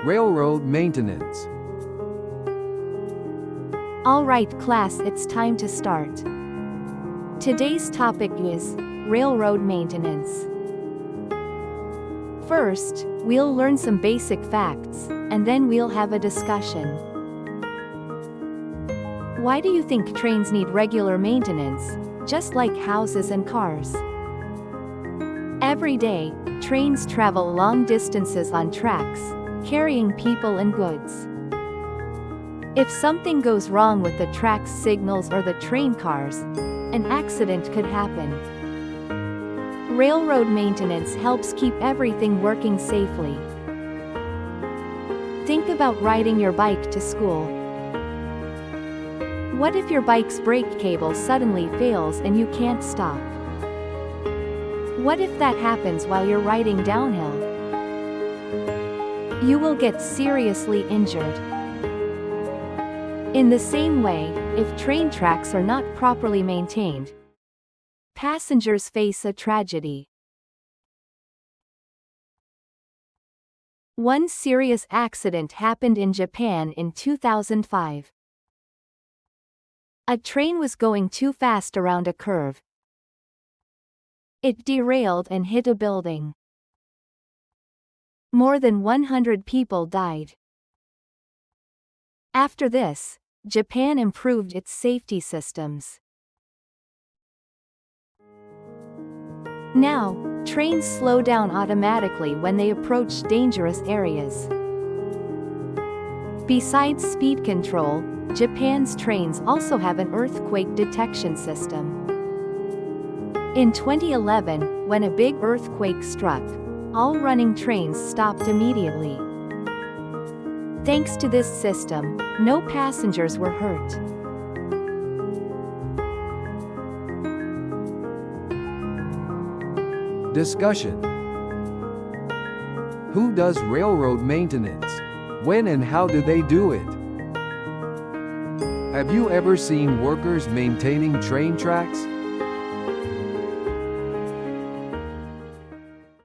Railroad maintenance. Alright class, it's time to start. Today's topic is railroad maintenance. First, we'll learn some basic facts, and then we'll have a discussion. Why do you think trains need regular maintenance, just like houses and cars? Every day, trains travel long distances on tracks, carrying people and goods. If something goes wrong with the track's signals or the train cars, an accident could happen. Railroad maintenance helps keep everything working safely. Think about riding your bike to school. What if your bike's brake cable suddenly fails and you can't stop? What if that happens while you're riding downhill? You will get seriously injured. In the same way, if train tracks are not properly maintained, passengers face a tragedy. One serious accident happened in Japan in 2005. A train was going too fast around a curve. It derailed and hit a building. More than 100 people died. After this, Japan improved its safety systems. Now, trains slow down automatically when they approach dangerous areas. Besides speed control, Japan's trains also have an earthquake detection system. In 2011, when a big earthquake struck, all running trains stopped immediately. Thanks to this system, no passengers were hurt. Discussion. Who does railroad maintenance? When and how do they do it? Have you ever seen workers maintaining train tracks?